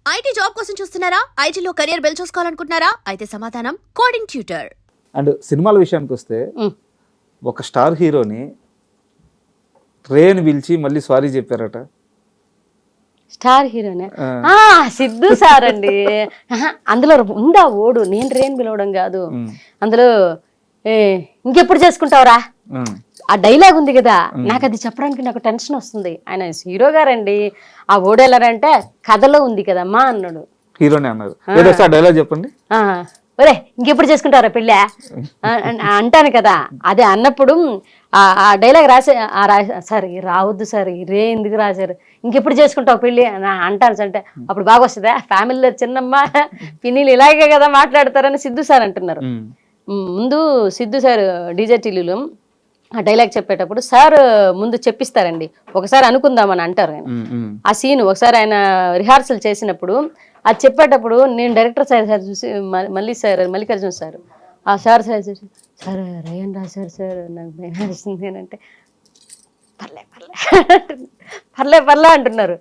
IT job కోసం చూస్తున్నారా? ఐటీలో కెరియర్ బిల్డ్ చూసుకోవాలనుకుంటున్నారా? అయితే సమాధానం కోడింగ్ ట్యూటర్. అండ్ సినిమాల విషయానికి వస్తే ఒక స్టార్ హీరోని రేని పిలిచి మళ్ళీ సారీ చెప్పారట. స్టార్ హీరోనే సిద్ధు సార్ అండి. అందులో ఉందా ఓడు, నేను రేన్ పిలవడం కాదు. అందులో ఇంకెప్పుడు చేసుకుంటావురా ఆ డైలాగ్ ఉంది కదా, నాకు అది చెప్పడానికి నాకు టెన్షన్ వస్తుంది. ఆయన హీరో గారండి. ఆ ఓడు ఎలారంటే కథలో ఉంది కదమ్మా అన్నాడు. హీరోనే అన్నారు. డైలాగ్ చెప్పండి. ఒరే ఇంకెప్పుడు చేసుకుంటారా పెళ్ళి అంటాను కదా. అదే అన్నప్పుడు ఆ డైలాగ్ సార్ రావద్దు సార్, రే ఎందుకు రాశారు, ఇంకెప్పుడు చేసుకుంటావు పెళ్ళి అంటాను అంటే అప్పుడు బాగా వస్తుందా ఫ్యామిలీలో చిన్నమ్మ పిన్నిలు ఇలాగే కదా మాట్లాడతారని సిద్ధు సార్ అంటున్నారు. ముందు సిద్ధు సార్ డీజే టిల్లులో ఆ డైలాగ్ చెప్పేటప్పుడు సార్ ముందు చెప్పిస్తారండి, ఒకసారి అనుకుందామని అంటారు ఆయన. ఆ సీన్ ఒకసారి ఆయన రిహార్సల్ చేసినప్పుడు అది చెప్పేటప్పుడు నేను డైరెక్టర్ సార్ చూసి మల్లికార్జున సార్ ఆ సార్ చూసి సార్ రేయన్ రాశారు సార్ నాకు భయం వేస్తుంది అని అంటే పర్లే అంటున్నారు.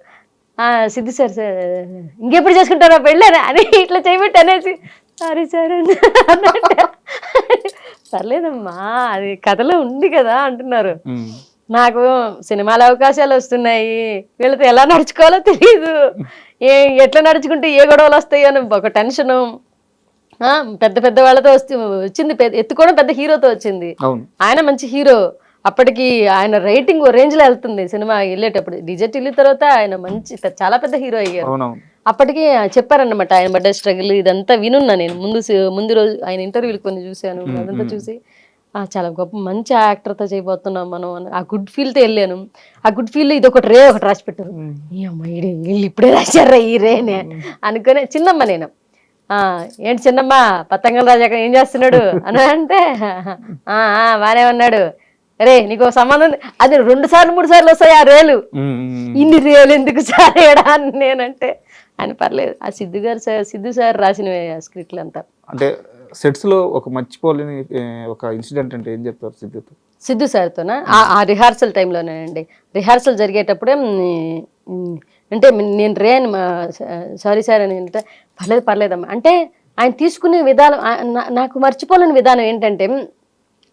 సిద్ధు సార్ ఇంకెప్పుడు చేసుకుంటారా పెళ్ళారా అని ఇట్లా చేయబెట్టి అనేసి సారీ సార్ అన్నట్టు పర్లేదమ్మా అది కథలో ఉంది కదా అంటున్నారు. నాకు సినిమాల అవకాశాలు వస్తున్నాయి, వీళ్ళతో ఎలా నడుచుకోవాలో తెలియదు, ఎట్లా నడుచుకుంటే ఏ గొడవలు వస్తాయి అని ఒక టెన్షను. పెద్ద వాళ్ళతో వచ్చింది, ఎత్తుకోవడం పెద్ద హీరోతో వచ్చింది. ఆయన మంచి హీరో, అప్పటికి ఆయన రైటింగ్ రేంజ్ లో వెళ్తుంది సినిమా వెళ్ళేటప్పుడు. డిజెట్ వెళ్ళిన తర్వాత ఆయన మంచి చాలా పెద్ద హీరో అయ్యారు. అప్పటికి చెప్పారన్నమాట ఆయన పడ్డ స్ట్రగుల్ ఇదంతా వినున్నా నేను. ముందు రోజు ఆయన ఇంటర్వ్యూలు కొన్ని చూశాను, అదంతా చూసి చాలా గొప్ప మంచి యాక్టర్తో చేయబోతున్నాం మనం అని ఆ గుడ్ ఫీల్తో వెళ్ళాను. ఆ గుడ్ ఫీల్ ఇది ఒకటి రాసి పెట్టారు. ఈ అమ్మాయి వీళ్ళు ఇప్పుడే రాశారా ఈ రేనే అనుకునే చిన్నమ్మ నేను. ఏంటి చిన్నమ్మ పతంగల రాజాక ఏం చేస్తున్నాడు అని అంటే బానే ఉన్నాడు. రే నీకు సంబంధం అది 2 సార్లు 3 సార్లు వస్తాయి ఆ రేలు, ఇన్ని రేలు ఎందుకు సారేడా అని నేనంటే అని పర్లేదు. ఆ సిద్ధు సార్ రాసిన స్క్రిప్ట్లు అంతా. అంటే సెట్స్ లో ఒక మర్చిపోలేని ఒక ఇన్సిడెంట్ అంటే ఏం చెప్తారు సిద్ధు సార్తోనా? ఆ రిహార్సల్ టైంలోనేనండి. రిహార్సల్ జరిగేటప్పుడే అంటే నేను రేన్ సారీ సార్ అని అంటే పర్లేదమ్మా అంటే ఆయన తీసుకునే విధానం నాకు మర్చిపోలేని విధానం ఏంటంటే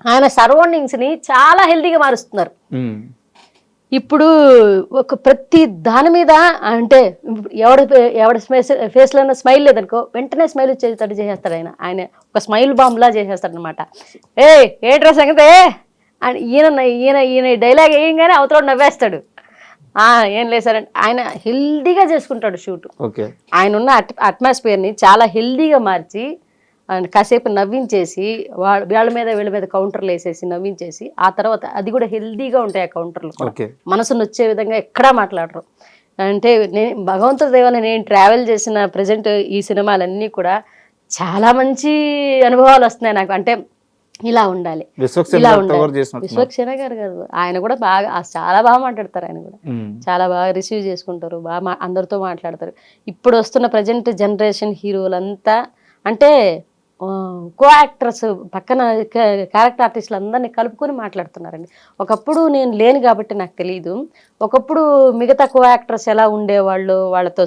ఆయన సరౌండింగ్స్ని చాలా హెల్దీగా మారుస్తున్నారు. ఇప్పుడు ఒక ప్రతి దాని మీద అంటే ఎవడ ఫేస్లో స్మైల్ లేదనుకో వెంటనే స్మైల్ వచ్చేటట్టు చేసేస్తాడు ఆయన ఒక స్మైల్ బాంబ్లా చేసేస్తాడు అనమాట. ఏట్రా సంగతే అని ఈయన డైలాగ్ వేయంగానే అవతల నవ్వేస్తాడు. ఏం లేదు సార్ అంటే ఆయన హెల్దీగా చేసుకుంటాడు షూట్. ఆయన ఉన్న అట్మాస్ఫియర్ని చాలా హెల్దీగా మార్చి కాసేపు నవ్వించేసి వీళ్ళ మీద కౌంటర్లు వేసేసి నవ్వించేసి ఆ తర్వాత అది కూడా హెల్దీగా ఉంటాయి ఆ కౌంటర్లు. మనసును వచ్చే విధంగా ఎక్కడా మాట్లాడరు. అంటే భగవంతుడి దేవాలని నేను ట్రావెల్ చేసిన ప్రజెంట్ ఈ సినిమాలన్నీ కూడా చాలా మంచి అనుభవాలు వస్తున్నాయి నాకు. అంటే ఇలా ఉండాలి, ఇలా ఉండాలి. విశ్వక్సేన గారు కాదు, ఆయన కూడా బాగా చాలా బాగా మాట్లాడతారు. ఆయన కూడా చాలా బాగా రిసీవ్ చేసుకుంటారు, బాగా అందరితో మాట్లాడతారు. ఇప్పుడు వస్తున్న ప్రజెంట్ జనరేషన్ హీరోలంతా అంటే కో యాక్టర్స్ పక్కన క్యారెక్టర్ ఆర్టిస్టులు అందరినీ కలుపుకొని మాట్లాడుతున్నారండి. ఒకప్పుడు నేను లేను కాబట్టి నాకు తెలియదు. ఒకప్పుడు మిగతా కో యాక్టర్స్ ఎలా ఉండేవాళ్ళు, వాళ్ళతో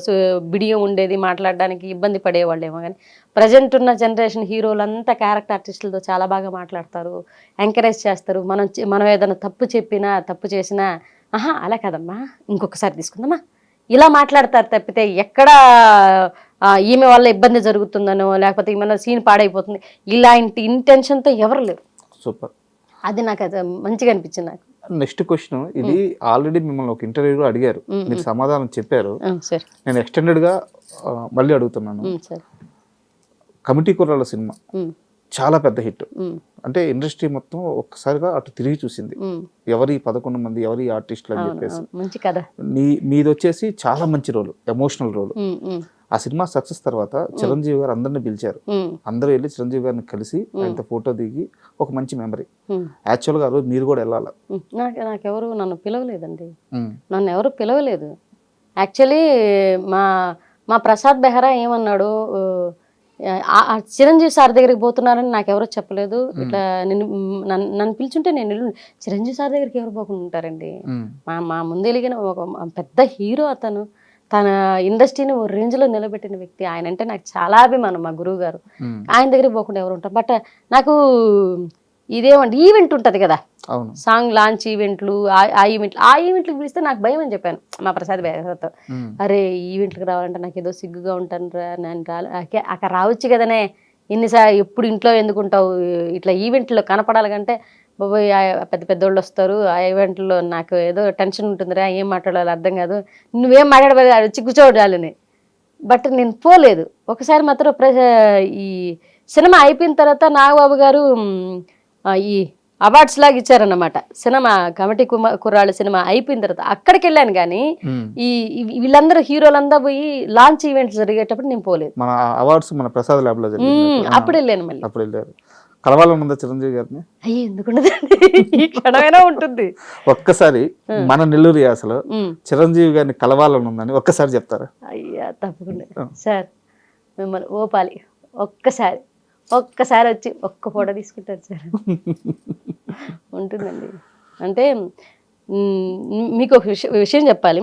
బిడియం ఉండేది, మాట్లాడడానికి ఇబ్బంది పడేవాళ్ళేమో. కానీ ప్రజెంట్ ఉన్న జనరేషన్ హీరోలంతా క్యారెక్టర్ ఆర్టిస్టులతో చాలా బాగా మాట్లాడతారు, ఎంకరేజ్ చేస్తారు. మనం ఏదైనా తప్పు చెప్పినా తప్పు చేసినా అలా కాదమ్మా ఇంకొకసారి తీసుకుందామా ఇలా మాట్లాడతారు తప్పితే ఎక్కడ ఈమె వల్ల ఇబ్బంది జరుగుతుందనో లేకపోతే ఈమె సీన్ పాడైపోతుంది ఇలాంటి ఇంటెన్షన్తో ఎవరు లేరు. సూపర్, అది నాకు అది మంచిగా అనిపించింది. నాకు నెక్స్ట్ క్వశ్చన్, ఇది ఆల్రెడీ మిమ్మల్ని ఒక ఇంటర్వ్యూలో అడిగారు, మీరు సమాధానం చెప్పారు. నేను ఎక్స్టెండెడ్ గా మళ్ళీ అడుగుతున్నాను. కమిటీ కుర్రాళ్ళ సినిమా చాలా పెద్ద హిట్. అంటే ఇండస్ట్రీ మొత్తం ఒక్కసారిగా అటు తిరిగి చూసింది, ఎవరి 11 మంది ఎవరి ఆర్టిస్టులు అని చెప్పేసి. మీది వచ్చేసి చాలా మంచి రోల్, ఎమోషనల్ రోల్. ఆ సినిమా సక్సెస్ తర్వాత చిరంజీవి గారు అందరిని పిలిచారు. అందరూ వెళ్ళి చిరంజీవి గారిని కలిసి ఆయనతో ఫోటో దిగి ఒక మంచి మెమరీ. యాక్చువల్గా ఆ రోజు మీరు కూడా వెళ్ళాలి. నాకెవరు నన్ను పిలవలేదండి, నన్ను ఎవరు పిలవలేదు. యాక్చువల్లీ మా ప్రసాద్ బెహ్రా ఏమన్నాడు, చిరంజీవి సార్ దగ్గరికి పోతున్నారని నాకెవరో చెప్పలేదు. ఇట్లా నన్ను పిలుచుంటే నేను చిరంజీవి సార్ దగ్గరికి ఎవరు పోకుండా ఉంటారండి. మా ముందు వెలిగిన ఒక పెద్ద హీరో అతను, తన ఇండస్ట్రీని ఓ రేంజ్లో నిలబెట్టిన వ్యక్తి ఆయన. అంటే నాకు చాలా అభిమానం మా గురువు గారు. ఆయన దగ్గరికి పోకుండా ఎవరు ఉంటారు. బట్ నాకు ఇదేమంటే ఈవెంట్ ఉంటుంది కదా, సాంగ్ లాంచ్ ఈవెంట్లు, ఆ ఈవెంట్లకు పిలిస్తే నాకు భయం అని చెప్పాను మా ప్రసాద్ భయ్యతో. అరే ఈవెంట్లకు రావాలంటే నాకు ఏదో సిగ్గుగా ఉంటాను రా, నేను అక్కడ రావచ్చు కదనే, ఎప్పుడు ఇంట్లో ఎందుకుంటావు, ఇట్లా ఈవెంట్లో కనపడాలి కంటే బాబోయ్ పెద్ద పెద్దోళ్ళు వస్తారు, ఆ ఈవెంట్లో నాకు ఏదో టెన్షన్ ఉంటుందిరా, ఏం మాట్లాడాలి అర్థం కాదు, నువ్వేం మాట్లాడబోదు వచ్చి కూర్చోడాలని. బట్ నేను పోలేదు. ఒకసారి మాత్రం ఈ సినిమా అయిపోయిన తర్వాత నాగబాబు గారు ఈ అవార్డ్స్ లాగా ఇచ్చారన్నమాట. సినిమా కమిటీ కుర్రాళ్ళు సినిమా అయిపోయిన తర్వాత అక్కడికి వెళ్ళాను, కానీ వీళ్ళందరూ హీరోలందరూ పోయి లాంచ్ ఈవెంట్స్ జరిగేటప్పుడు నేను పోలేదు. మన అవార్డ్స్ మన ప్రసాద్ ల్యాబ్ లో అప్పుడు వెళ్ళాను. మళ్ళీ అప్పుడు వెళ్ళారు. కలవాలని ఉందా చిరంజీవి గారిని? అయ్యి ఎందుకుండదండి, ఈ క్షణమైనా ఉంటుంది. ఒక్కసారి మన నెల్లూరు యాసలో చిరంజీవి గారిని కలవాలని ఉందని ఒక్కసారి చెప్తారా? అయ్యా తప్పకుండా సార్, మిమ్మల్ని ఓపాలి, ఒక్కసారి వచ్చి ఒక్క ఫోటో తీసుకుంటారు సార్. ఉంటుందండి. అంటే మీకు ఒక విషయం చెప్పాలి.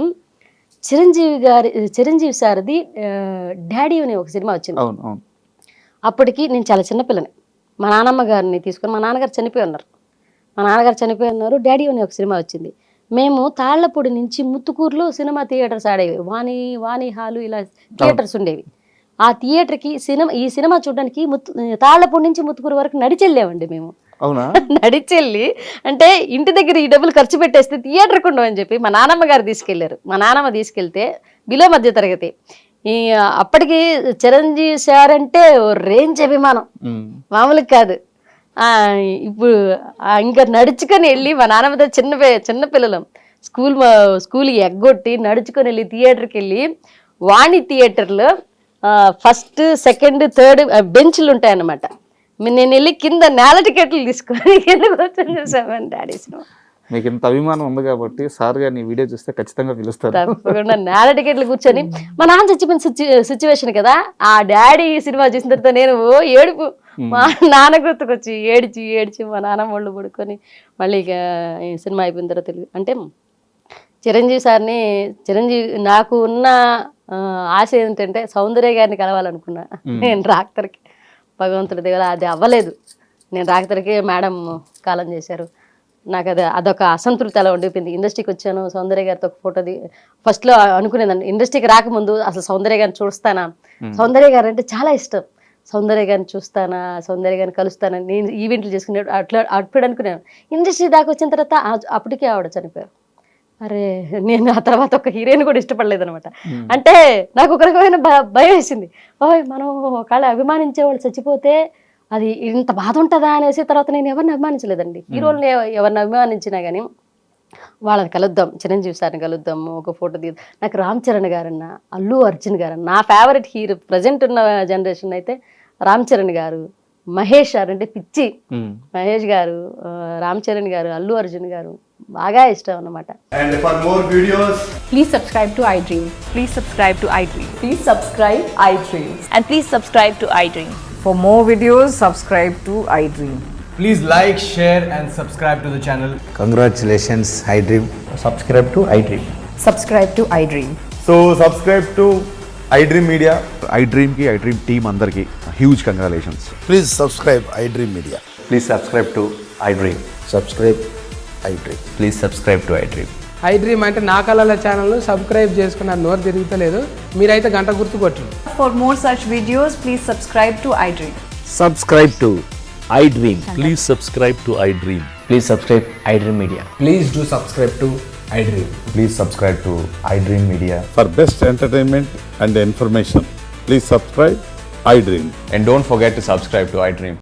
చిరంజీవి సార్ది డాడీ అనే ఒక సినిమా వచ్చింది. అప్పటికి నేను చాలా చిన్నపిల్లని. మా నాన్నమ్మ గారిని తీసుకొని, మా నాన్నగారు చనిపోయి ఉన్నారు. డాడీ అనే ఒక సినిమా వచ్చింది. మేము తాళ్లపూడి నుంచి ముత్తుకూరులో సినిమా థియేటర్స్ ఆడేవి, వాణి హాలు ఇలా థియేటర్స్ ఉండేవి. ఆ థియేటర్కి ఈ సినిమా చూడడానికి తాళ్లపూడి నుంచి ముత్తుకూరు వరకు నడిచెళ్ళామండి మేము. నడిచెళ్ళి అంటే ఇంటి దగ్గర ఈ డబ్బులు ఖర్చు పెట్టేస్తే థియేటర్కి ఉండవని చెప్పి మా నాన్నమ్మ గారు తీసుకెళ్లారు. మా నాన్నమ్మ తీసుకెళ్తే బిలో మధ్య తరగతి. అప్పటికి చిరంజీవి సార్ అంటే రేంజ్ అభిమానం మామూలుగా కాదు. ఇప్పుడు ఇంకా నడుచుకొని వెళ్ళి మా నాన్నమ్మతో చిన్న పిల్లలం స్కూల్కి ఎగ్గొట్టి నడుచుకొని వెళ్ళి థియేటర్కి వెళ్ళి వాణి థియేటర్లో ఫస్ట్ సెకండ్ థర్డ్ బెంచ్లు ఉంటాయన్నమాట. నేను వెళ్ళి కింద నేల టికెట్లు తీసుకొని కింద కూర్చొని చూసామని డాడీ సినిమా. మీకు ఇంత అభిమానం ఉంది కాబట్టి సార్ గారిని వీడియో చూస్తే ఖచ్చితంగా పిలుస్తారు. తప్పకుండా నేల టికెట్లు కూర్చొని, మా నాన్న చచ్చిపోయిన సిచ్యువేషన్ కదా, ఆ డాడీ సినిమా చూసిన తర్వాత నేను ఏడుపు, మా నాన్న గుర్తుకొచ్చి ఏడ్చి మా నాన్న ఒళ్ళు పడుకొని మళ్ళీ ఇక ఈ సినిమా అయిపోయిన తర్వాత అంటే నాకు ఉన్న ఆశ ఏంటంటే సౌందర్య గారిని కలవాలనుకున్నా. నేను రాక్తరికి భగవంతుడి దగ్గర అది అవ్వలేదు. నేను రాక్తరికి మేడం కాలం చేశారు. నాకు అదొక అసంతృప్తి అలా ఉండిపోయింది. ఇండస్ట్రీకి వచ్చాను, సౌందర్య గారితో ఒక ఫోటో ఫస్ట్లో అనుకునేదాన్ని, ఇండస్ట్రీకి రాకముందు అసలు సౌందర్య గారిని చూస్తానా, సౌందర్య గారు అంటే చాలా ఇష్టం, సౌందర్య గారిని చూస్తానా, సౌందర్య గారిని కలుస్తానా, నేను ఈవెంట్లు చేసుకునే అప్పుడు అనుకున్నాను. ఇండస్ట్రీ దాకా వచ్చిన తర్వాత అప్పటికే ఆవిడ చనిపోయారు. అరే నేను ఆ తర్వాత ఒక హీరోయిన్ కూడా ఇష్టపడలేదు అనమాట. అంటే నాకు ఒక రకమైన భయం వేసింది. మనం ఒకవేళ అభిమానించే వాళ్ళు చచ్చిపోతే అది ఇంత బాధ ఉంటుందా అనేసి తర్వాత నేను ఎవరిని అభిమానించలేదండి. హీరోల్ని ఎవరిని అభిమానించినా కానీ వాళ్ళని కలుద్దాం, చిరంజీవి సార్ని కలుద్దాం, ఒక ఫోటో దిగుదాం. నాకు రామ్ చరణ్ గారన్నా, అల్లు అర్జున్ గారన్నా, నా ఫేవరెట్ హీరో ప్రజెంట్ ఉన్న జనరేషన్ అయితే రామ్ చరణ్ గారు, మహేష్ గారు అంటే పిచ్చి. మహేష్ గారు, రామ్ చరణ్ గారు, అల్లు అర్జున్ గారు బాగా ఇష్టం అన్నమాట. And for more videos, please subscribe to iDream. Please subscribe to iDream. Please subscribe iDream. And please subscribe to iDream. For more videos, subscribe to iDream. please like, share and subscribe to the channel. Congratulations, iDream. Subscribe to iDream. Subscribe to iDream. So subscribe to iDream Media. iDream ki iDream team andarki huge congratulations. Please subscribe iDream Media. Please subscribe to iDream. Subscribe iDream. Please subscribe to iDream. iDream అంటే నా కళల channel subscribe చేసుకున్న నోరు తిరుగుతలేదు, మీరైతే గంట గుర్తు కొట్టండి. For more such videos, please subscribe to iDream. Subscribe to iDream. Please subscribe to iDream. Please subscribe iDream Media. Please do subscribe to iDream. Please subscribe to iDream Media. For best entertainment and information, please subscribe iDream. And don't forget to subscribe to iDream.